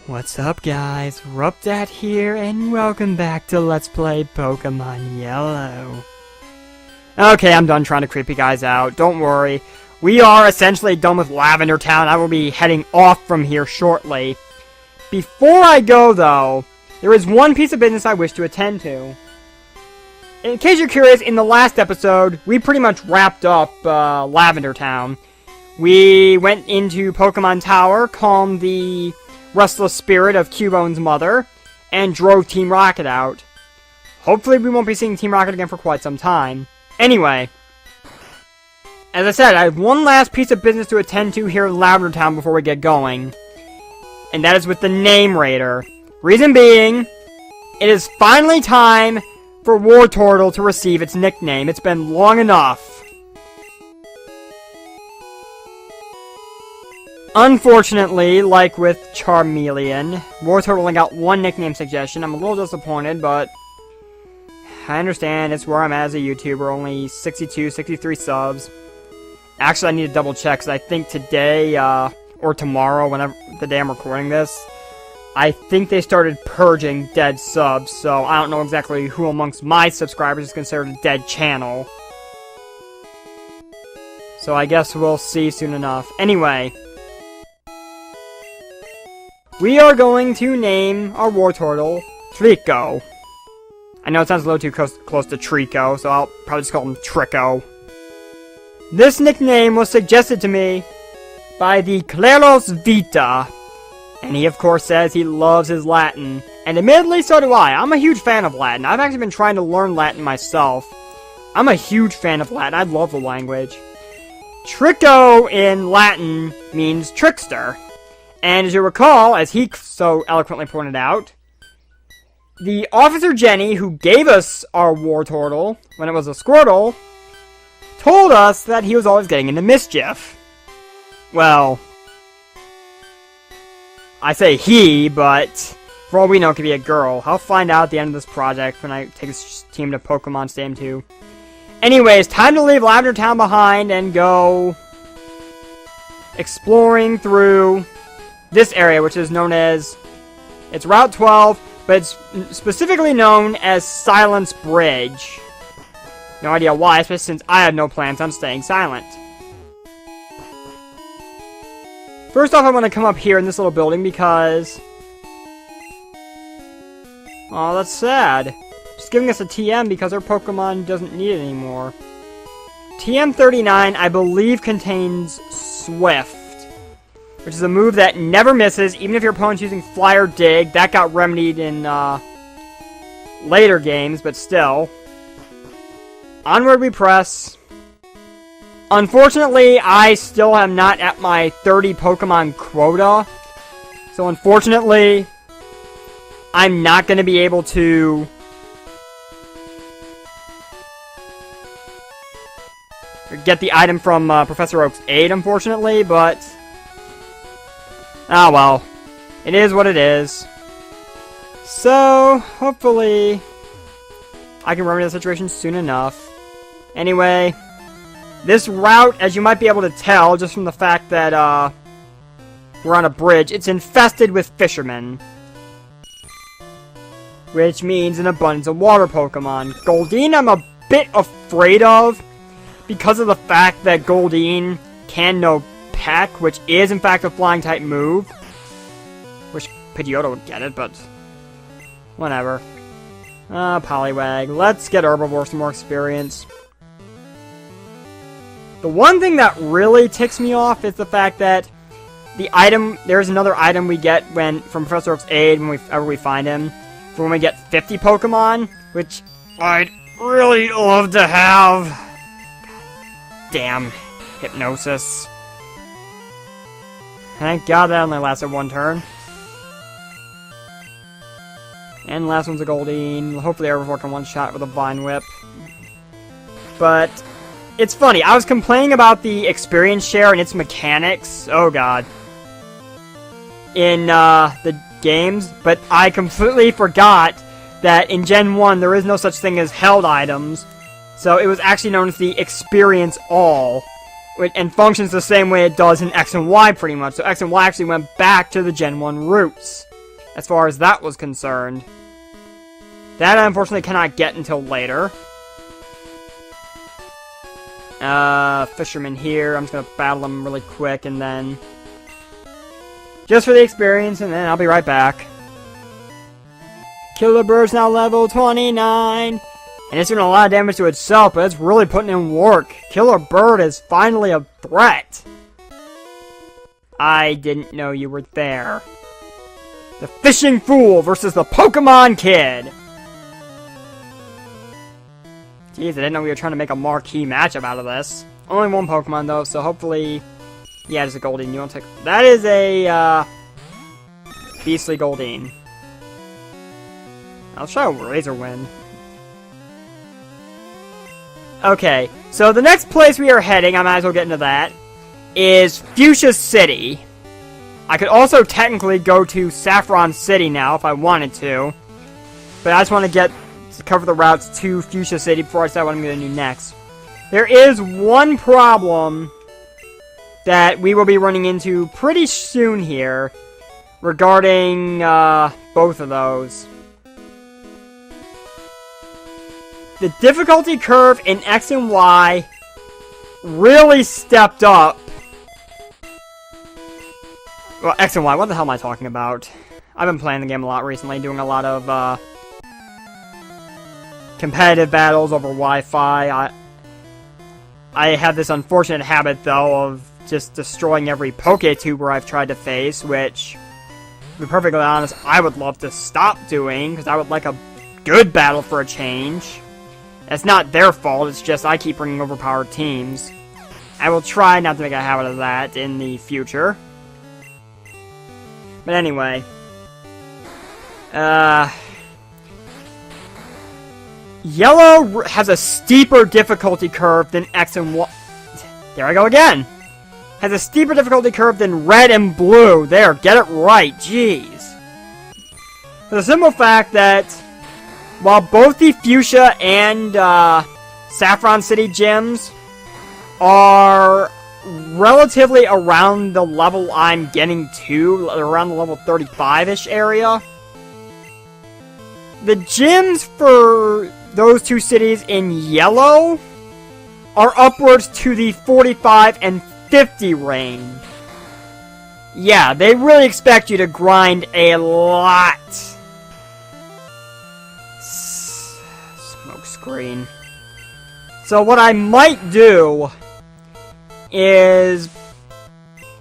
What's up guys, RuppDat here, and welcome back to Let's Play Pokemon Yellow. Okay, I'm done trying to creep you guys out, don't worry. We are essentially done with Lavender Town. I will be heading off from here shortly. Before I go though, there is one piece of business I wish to attend to. In case you're curious, in the last episode, we pretty much wrapped up Lavender Town. We went into Pokemon Tower, calmed the restless spirit of Cubone's mother, and drove Team Rocket out. Hopefully we won't be seeing Team Rocket again for quite some time. Anyway, as I said, I have one last piece of business to attend to here in Lavender Town before we get going. And that is with the Name Raider. Reason being, it is finally time for Wartortle to receive its nickname. It's been long enough. Unfortunately, like with Charmeleon, Wartortle only got one nickname suggestion. I'm a little disappointed, but I understand it's where I'm at as a YouTuber, only 62, 63 subs. Actually, I need to double check, because I think today, or tomorrow, whenever the day I'm recording this, I think they started purging dead subs, so I don't know exactly who amongst my subscribers is considered a dead channel. So I guess we'll see soon enough. Anyway, we are going to name our Wartortle Trico. I know it sounds a little too close to Trico, so I'll probably just call him Trico. This nickname was suggested to me by the Claros Vita, and he of course says he loves his Latin, and admittedly so do I. I'm a huge fan of Latin. I've actually been trying to learn Latin myself. I'm a huge fan of Latin. I love the language. Trico in Latin means trickster. And as you recall, as he so eloquently pointed out, the Officer Jenny, who gave us our Wartortle when it was a Squirtle, told us that he was always getting into mischief. Well, I say he, but for all we know, it could be a girl. I'll find out at the end of this project when I take this team to Pokemon Stadium 2. Anyways, time to leave Lavender Town behind and go exploring through this area, which is known as, it's Route 12, but it's specifically known as Silence Bridge. No idea why, especially since I have no plans on staying silent. First off, I want to come up here in this little building because, oh, that's sad. Just giving us a TM because our Pokemon doesn't need it anymore. TM39, I believe, contains Swift, which is a move that never misses, even if your opponent's using Fly or Dig. That got remedied in later games, but still. Onward we press. Unfortunately, I still am not at my 30 Pokemon quota. So unfortunately, I'm not going to be able to get the item from Professor Oak's aid, unfortunately, but ah, well. It is what it is. So, hopefully, I can remedy the situation soon enough. Anyway, this route, as you might be able to tell, just from the fact that, we're on a bridge, it's infested with fishermen. Which means an abundance of water Pokemon. Goldeen, I'm a bit afraid of, because of the fact that Goldeen can know Peck, which is in fact a flying type move. Wish Pidgeotto would get it, but whatever. Poliwag. Let's get Herbivore some more experience. The one thing that really ticks me off is the fact that the item, there's another item we get from Professor Oak's aid whenever we find him, for when we get 50 Pokemon, which I'd really love to have. God damn Hypnosis. Thank God that only lasted one turn. And the last one's a Goldeen. Hopefully Herbivore can one-shot with a Vine Whip. But it's funny, I was complaining about the experience share and its mechanics, oh god, in the games, but I completely forgot that in Gen 1 there is no such thing as held items, so it was actually known as the Experience All, and functions the same way it does in X and Y pretty much, so X and Y actually went back to the Gen 1 roots. as far as that was concerned. That I unfortunately cannot get until later. Fisherman here. I'm just gonna battle him really quick and then... just for the experience, and then I'll be right back. Killer Bird's now level 29. And it's doing a lot of damage to itself, but it's really putting in work. Killer Bird is finally a threat. I didn't know you were there. The Fishing Fool versus the Pokemon Kid. Jeez, I didn't know we were trying to make a marquee matchup out of this. Only one Pokemon, though, so hopefully... yeah, it's a Goldeen. You won't take... that is a, Beastly Goldeen. I'll try a Razor Wind. Okay, so the next place we are heading, I might as well get into that, is Fuchsia City. I could also technically go to Saffron City now if I wanted to. But I just want to cover the routes to Fuchsia City before I decide what I'm going to do next. There is one problem that we will be running into pretty soon here regarding both of those. The difficulty curve in X and Y really stepped up. Well, X and Y, what the hell am I talking about? I've been playing the game a lot recently, doing a lot of competitive battles over Wi-Fi. I have this unfortunate habit, though, of just destroying every Poketuber I've tried to face, which, to be perfectly honest, I would love to stop doing, because I would like a good battle for a change. It's not their fault, it's just I keep bringing overpowered teams. I will try not to make a habit of that in the future. But anyway. Yellow has a steeper difficulty curve than X and Y. There I go again! Has a steeper difficulty curve than Red and Blue. There, get it right, jeez. For the simple fact that while both the Fuchsia and Saffron City gyms are relatively around the level I'm getting to, around the level 35-ish area, the gyms for those two cities in yellow are upwards to the 45 and 50 range. Yeah, they really expect you to grind a lot. Smoke screen. So what I might do is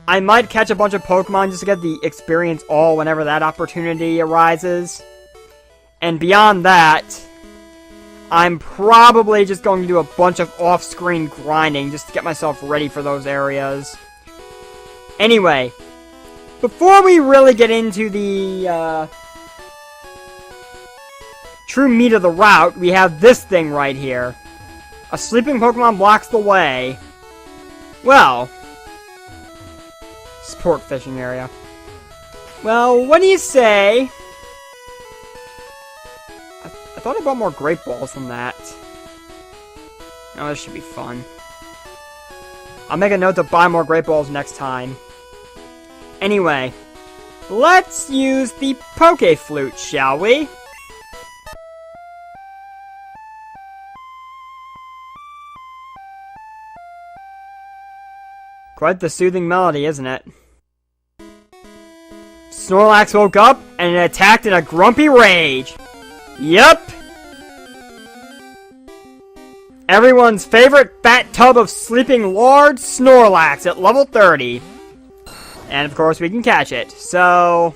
I might catch a bunch of Pokemon just to get the experience all whenever that opportunity arises. And beyond that, I'm probably just going to do a bunch of off-screen grinding just to get myself ready for those areas. Anyway, before we really get into the true meat of the route, we have this thing right here. A sleeping Pokemon blocks the way. Well, sport fishing area. Well, what do you say? I thought I bought more Great Balls than that. Oh, this should be fun. I'll make a note to buy more Great Balls next time. Anyway, let's use the Poke Flute, shall we? Quite the soothing melody, isn't it? Snorlax woke up and it attacked in a grumpy rage. Yup! Everyone's favorite fat tub of sleeping Lord Snorlax at level 30. And of course we can catch it. So,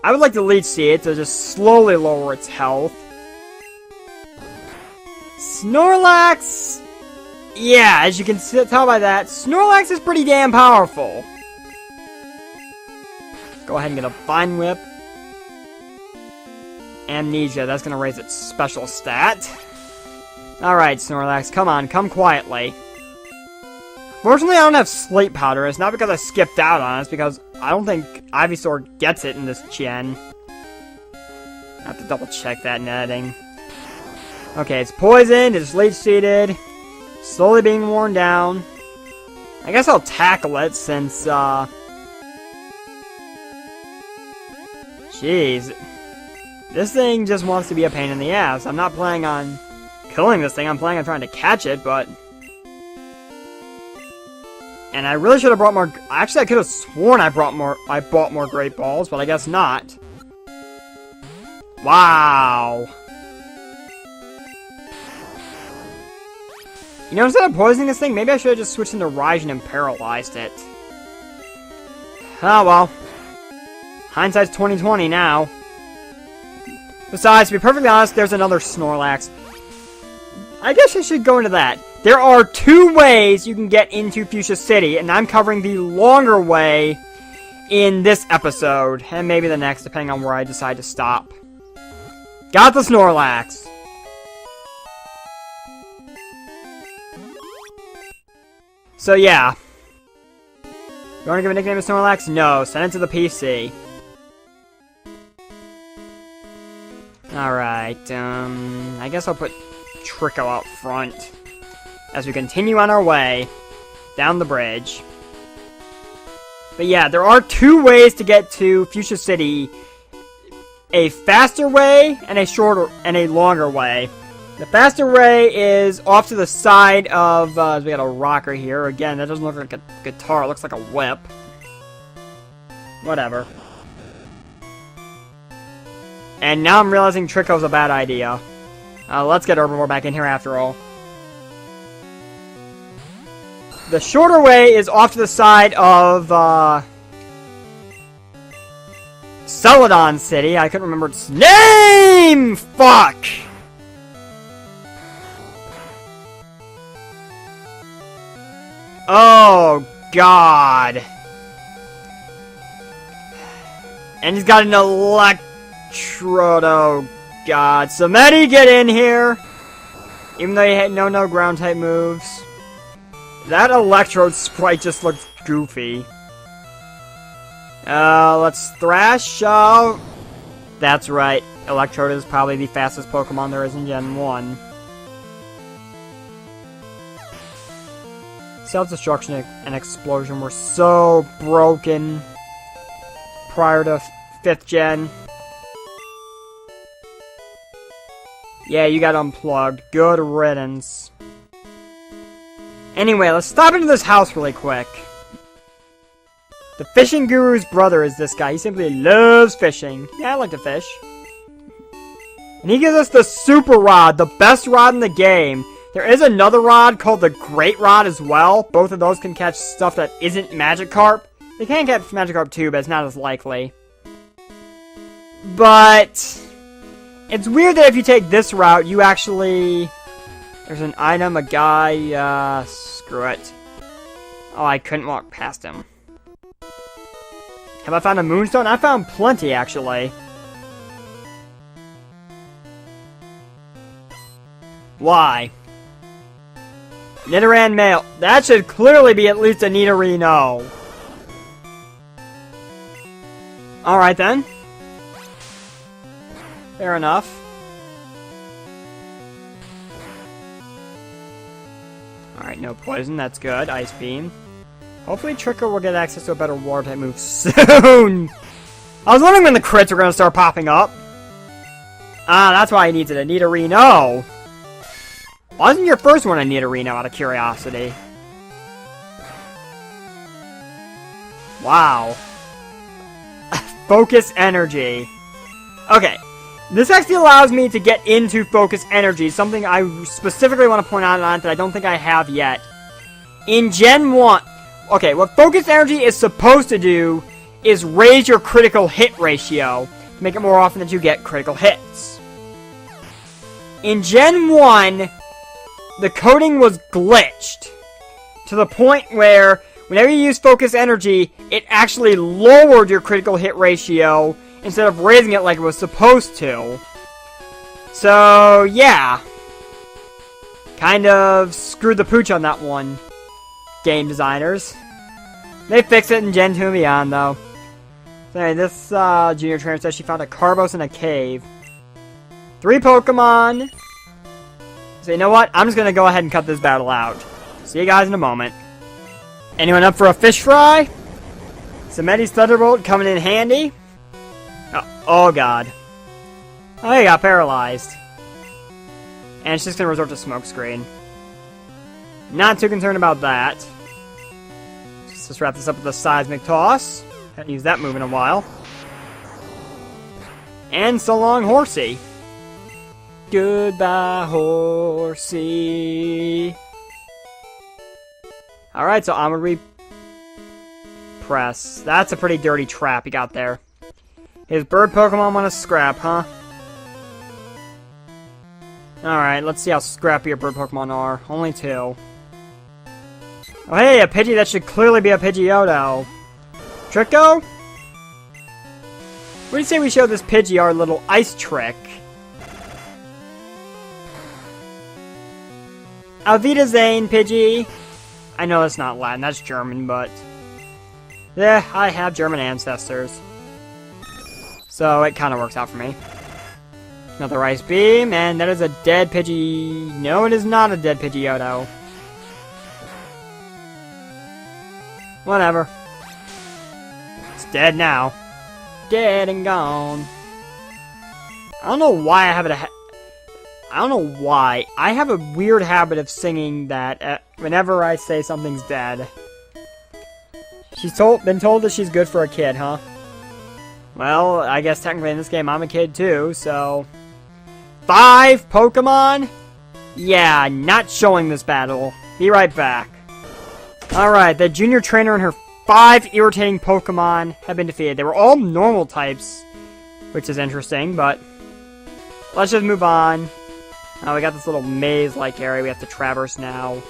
I would like to Leech Seed to just slowly lower its health. Snorlax! Yeah, as you can tell by that, Snorlax is pretty damn powerful. Go ahead and get a Vine Whip. Amnesia, that's gonna raise its special stat. Alright, Snorlax, come on, come quietly. Fortunately, I don't have Sleep Powder. It's not because I skipped out on it, it's because I don't think Ivysaur gets it in this gen. I have to double check that in editing. Okay, it's poisoned, it's Leech Seeded, slowly being worn down. I guess I'll tackle it since, Jeez. This thing just wants to be a pain in the ass. I'm not planning on killing this thing. I'm planning on trying to catch it, but... And I really should have brought more... Actually, I could have sworn I bought more Great Balls, but I guess not. Wow. You know, instead of poisoning this thing, maybe I should have just switched into Raijin and paralyzed it. Oh, well. Hindsight's 20/20 now. Besides, to be perfectly honest, there's another Snorlax. I guess I should go into that. There are 2 ways you can get into Fuchsia City, and I'm covering the longer way in this episode, and maybe the next, depending on where I decide to stop. Got the Snorlax! So yeah. You want to give a nickname to Snorlax? No, send it to the PC. Alright, I guess I'll put Trico out front as we continue on our way down the bridge. But yeah, there are 2 ways to get to Fuchsia City. A faster way and a shorter and a longer way. The faster way is off to the side of, we got a rocker here. Again, that doesn't look like a guitar, it looks like a whip. Whatever. And now I'm realizing Trico's a bad idea. Let's get Herbivore back in here after all. The shorter way is off to the side of, Celadon City. I couldn't remember its name! Fuck! Oh, God. And he's got an Electrode. Oh, God. Somebody get in here! Even though he had no ground type moves. That Electrode sprite just looks goofy. Let's Thrash. That's right. Electrode is probably the fastest Pokemon there is in Gen 1. Self-destruction and explosion were so broken prior to 5th gen. Yeah, you got unplugged. Good riddance. Anyway, let's stop into this house really quick. The fishing guru's brother is this guy. He simply loves fishing. Yeah, I like to fish. And he gives us the Super Rod, the best rod in the game. There is another rod called the Great Rod as well. Both of those can catch stuff that isn't Magikarp. They can catch Magikarp too, but it's not as likely. But it's weird that if you take this route, you actually... There's an item, a guy, screw it. Oh, I couldn't walk past him. Have I found a Moonstone? I found plenty, actually. Why? Nidoran male. That should clearly be at least a Nidorino. Alright then. Fair enough. Alright, no poison. That's good. Ice Beam. Hopefully Trico will get access to a better water type move soon. I was wondering when the crits were going to start popping up. Ah, that's why I needed a Nidorino. Wasn't your first one a Nidorino out of curiosity? Wow. Focus Energy. Okay. This actually allows me to get into Focus Energy, something I specifically want to point out on that I don't think I have yet. In Gen 1... Okay, what Focus Energy is supposed to do is raise your critical hit ratio to make it more often that you get critical hits. In Gen 1, the coding was glitched to the point where whenever you use Focus Energy, it actually lowered your critical hit ratio instead of raising it like it was supposed to. So, yeah. Kind of screwed the pooch on that one, game designers. They fixed it in Gen 2 and beyond, though. So anyway, this junior trainer says she found a Carbos in a cave. 3 Pokemon. So you know what? I'm just going to go ahead and cut this battle out. See you guys in a moment. Anyone up for a fish fry? Samedi's Thunderbolt coming in handy. Oh god. Oh, he got paralyzed. And it's just gonna resort to smokescreen. Not too concerned about that. Let's wrap this up with a seismic toss. Haven't used that move in a while. And so long, Horsey. Goodbye, Horsey. Alright, so I'm gonna repress. That's a pretty dirty trap he got there. His bird Pokemon want to scrap, huh? Alright, let's see how scrappy your bird Pokemon are. Only 2. Oh hey, a Pidgey that should clearly be a Pidgeotto. Tricko? What do you say we show this Pidgey our little ice trick? Auf Wiedersehen, Pidgey! I know that's not Latin, that's German, but... yeah, I have German ancestors. So it kind of works out for me. Another Ice Beam, and that is a dead Pidgey... no, it is not a dead Pidgeotto. Whatever. It's dead now. Dead and gone. I don't know why I have it... I don't know why. I have a weird habit of singing that whenever I say something's dead. She's been told that she's good for a kid, huh? Well, I guess technically in this game I'm a kid too, so... 5 Pokemon? Yeah, not showing this battle. Be right back. Alright, the junior trainer and her 5 irritating Pokemon have been defeated. They were all normal types, which is interesting, but... let's just move on. We got this little maze-like area we have to traverse now.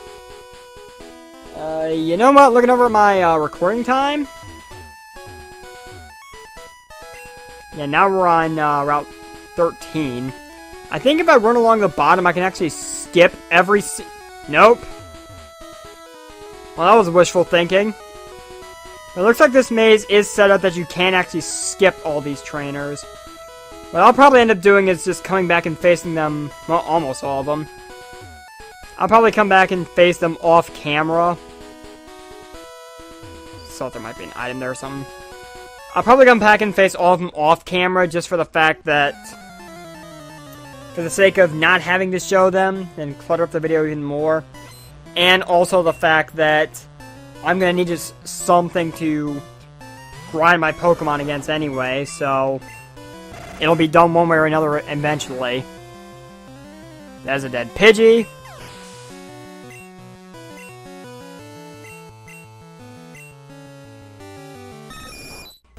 You know what? Looking over at my recording time? Yeah, now we're on Route 13. I think if I run along the bottom, I can actually skip every nope. Well, that was wishful thinking. It looks like this maze is set up that you can actually skip all these trainers. What I'll probably end up doing is just coming back and facing them, well, almost all of them. I'll probably come back and face them off camera. Thought there might be an item there or something. I'll probably come back and face all of them off camera just for the fact that... for the sake of not having to show them and clutter up the video even more. And also the fact that I'm going to need just something to grind my Pokemon against anyway, so... it'll be done one way or another eventually. There's a dead Pidgey.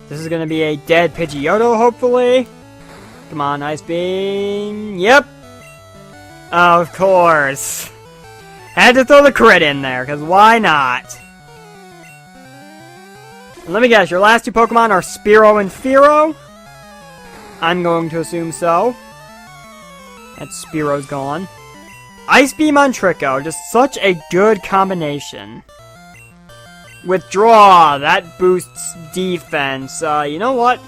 This is going to be a dead Pidgeotto, hopefully. Come on, Ice Beam. Yep. Of course. Had to throw the crit in there, because why not? And let me guess, your last 2 Pokemon are Spearow and Fearow? I'm going to assume so. That Spearow's gone. Ice Beam on Tricko, just such a good combination. Withdraw, that boosts defense. You know what?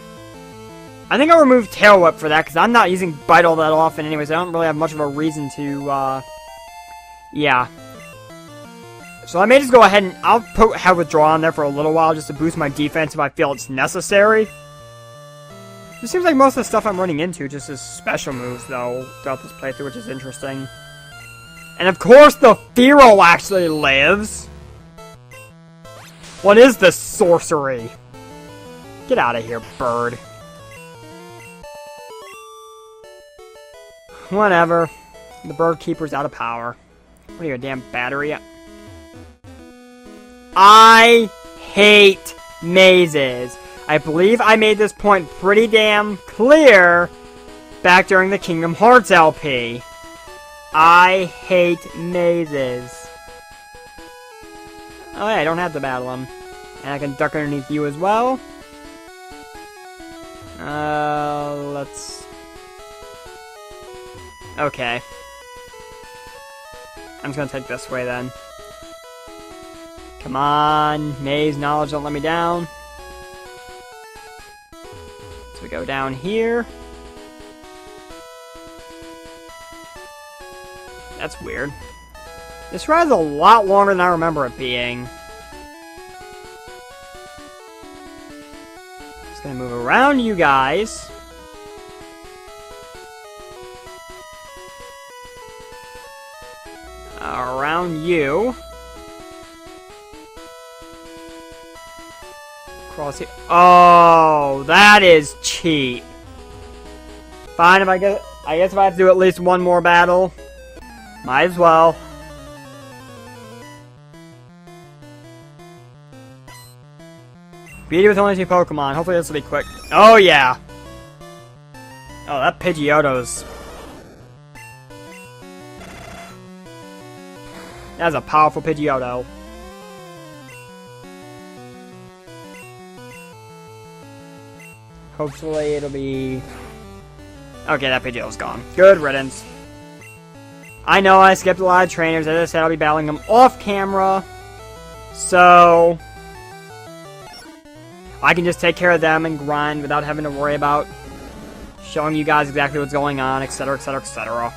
I think I'll remove Tail Whip for that, because I'm not using Bite all that often anyways. I don't really have much of a reason to, yeah. So I may just go ahead and have Withdraw on there for a little while just to boost my defense if I feel it's necessary. It seems like most of the stuff I'm running into just is special moves, though, throughout this playthrough, which is interesting. And of course the Fearow actually lives! What is this sorcery? Get out of here, bird. Whatever. The bird keeper's out of power. What are you, a damn battery? I hate mazes. I believe I made this point pretty damn clear back during the Kingdom Hearts LP. I hate mazes. Oh yeah, I don't have to battle him. And I can duck underneath you as well. Let's... okay. I'm just gonna take this way then. Come on, maze knowledge, don't let me down. So we go down here. That's weird. This ride's a lot longer than I remember it being. Just gonna move around you guys. Around you. Cross here. Oh, that is cheap. Fine, I guess if I have to do at least one more battle, might as well. Beat it with only 2 Pokemon. Hopefully this will be quick. Oh yeah. Oh, that Pidgeotto's. That's a powerful Pidgeotto. Hopefully it'll be... Okay, that Pidgeotto's gone. Good riddance. I know I skipped a lot of trainers. As I said, I'll be battling them off camera. So... I can just take care of them and grind without having to worry about showing you guys exactly what's going on, etc, etc, etc.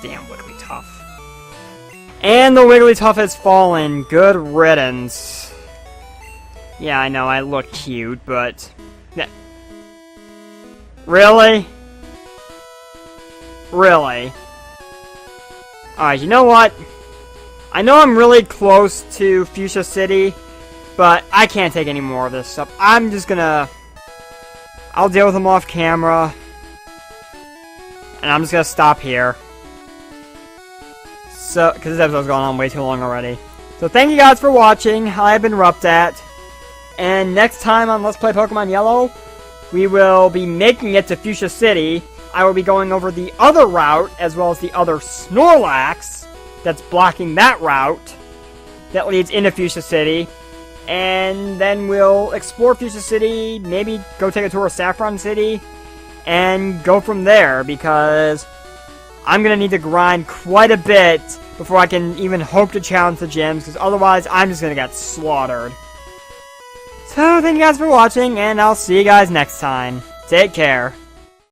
Damn, Wigglytuff. And the Wigglytuff has fallen. Good riddance. Yeah, I know, I look cute, but... Really? Really? Alright, you know what? I know I'm really close to Fuchsia City, but I can't take any more of this stuff. I'm just gonna... I'll deal with them off camera. And I'm just gonna stop here. So, because this episode's gone on way too long already. So thank you guys for watching. I have been RuppDat. And next time on Let's Play Pokemon Yellow, we will be making it to Fuchsia City. I will be going over the other route, as well as the other Snorlax that's blocking that route that leads into Fuchsia City. And then we'll explore Fuchsia City, maybe go take a tour of Saffron City, and go from there, because I'm going to need to grind quite a bit before I can even hope to challenge the gyms, because otherwise I'm just going to get slaughtered. So, thank you guys for watching, and I'll see you guys next time. Take care.